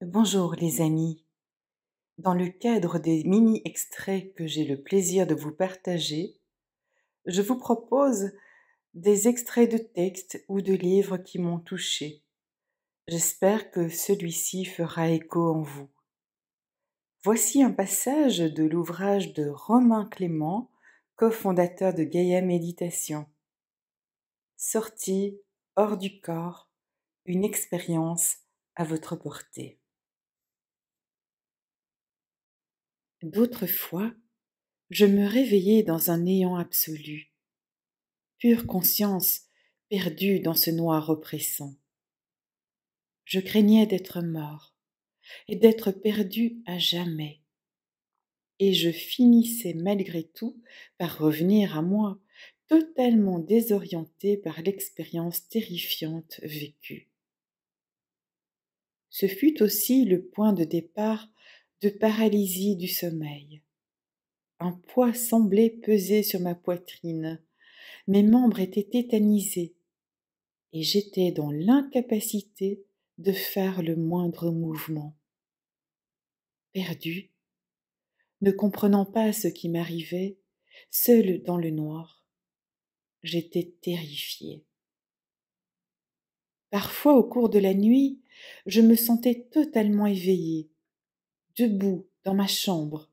Bonjour les amis. Dans le cadre des mini-extraits que j'ai le plaisir de vous partager, je vous propose des extraits de textes ou de livres qui m'ont touché. J'espère que celui-ci fera écho en vous. Voici un passage de l'ouvrage de Romain Clément, cofondateur de Gaïa Méditation. Sortie hors du corps, une expérience à votre portée. D'autres fois, je me réveillais dans un néant absolu, pure conscience perdue dans ce noir oppressant. Je craignais d'être mort et d'être perdu à jamais. Et je finissais malgré tout par revenir à moi, totalement désorienté par l'expérience terrifiante vécue. Ce fut aussi le point de départ de paralysie du sommeil. Un poids semblait peser sur ma poitrine. Mes membres étaient tétanisés et j'étais dans l'incapacité de faire le moindre mouvement. Perdu, ne comprenant pas ce qui m'arrivait, seul dans le noir, j'étais terrifiée. Parfois, au cours de la nuit, je me sentais totalement éveillée, debout dans ma chambre,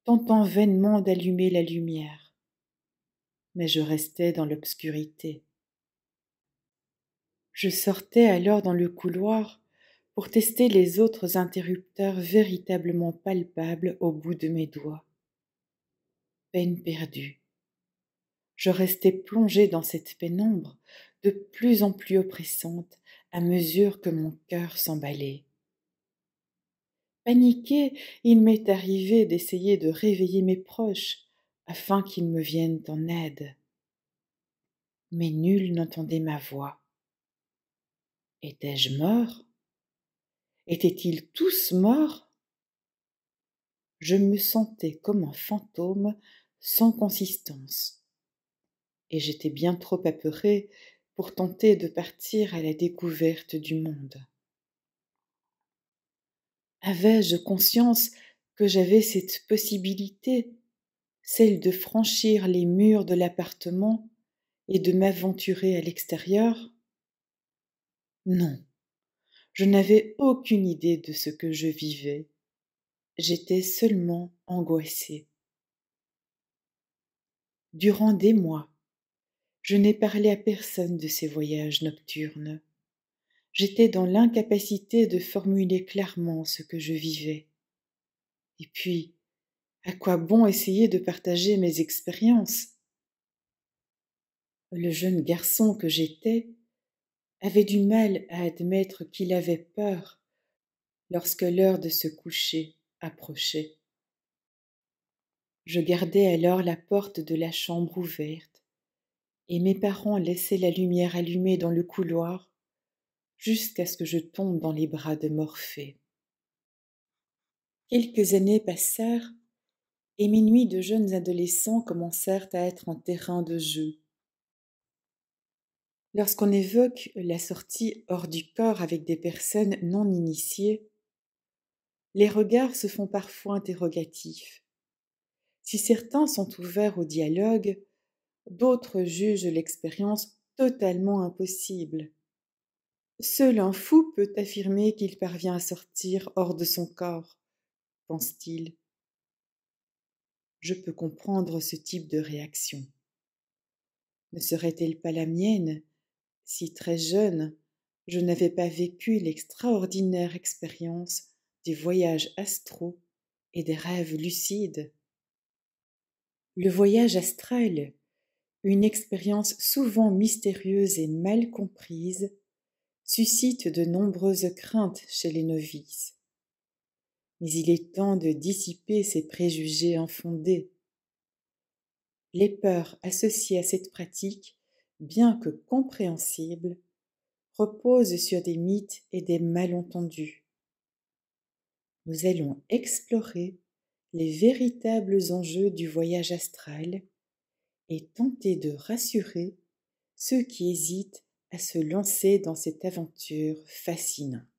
tentant vainement d'allumer la lumière. Mais je restais dans l'obscurité. Je sortais alors dans le couloir pour tester les autres interrupteurs véritablement palpables au bout de mes doigts. Peine perdue. Je restais plongée dans cette pénombre de plus en plus oppressante à mesure que mon cœur s'emballait. Paniquée, il m'est arrivé d'essayer de réveiller mes proches afin qu'ils me viennent en aide. Mais nul n'entendait ma voix. Étais-je mort? Étaient-ils tous morts? Je me sentais comme un fantôme sans consistance, et j'étais bien trop apeurée pour tenter de partir à la découverte du monde. Avais-je conscience que j'avais cette possibilité, celle de franchir les murs de l'appartement et de m'aventurer à l'extérieur? Non, je n'avais aucune idée de ce que je vivais. J'étais seulement angoissée. Durant des mois, je n'ai parlé à personne de ces voyages nocturnes. J'étais dans l'incapacité de formuler clairement ce que je vivais. Et puis, à quoi bon essayer de partager mes expériences? Le jeune garçon que j'étais avait du mal à admettre qu'il avait peur lorsque l'heure de se coucher approchait. Je gardais alors la porte de la chambre ouverte, et mes parents laissaient la lumière allumée dans le couloir jusqu'à ce que je tombe dans les bras de Morphée. Quelques années passèrent, et mes nuits de jeunes adolescents commencèrent à être un terrain de jeu. Lorsqu'on évoque la sortie hors du corps avec des personnes non initiées, les regards se font parfois interrogatifs. Si certains sont ouverts au dialogue, d'autres jugent l'expérience totalement impossible. Seul un fou peut affirmer qu'il parvient à sortir hors de son corps, pense-t-il. Je peux comprendre ce type de réaction. Ne serait-elle pas la mienne si très jeune, je n'avais pas vécu l'extraordinaire expérience des voyages astraux et des rêves lucides? Le voyage astral, une expérience souvent mystérieuse et mal comprise, suscite de nombreuses craintes chez les novices. Mais il est temps de dissiper ces préjugés infondés. Les peurs associées à cette pratique, bien que compréhensibles, reposent sur des mythes et des malentendus. Nous allons explorer les véritables enjeux du voyage astral et tenter de rassurer ceux qui hésitent à se lancer dans cette aventure fascinante.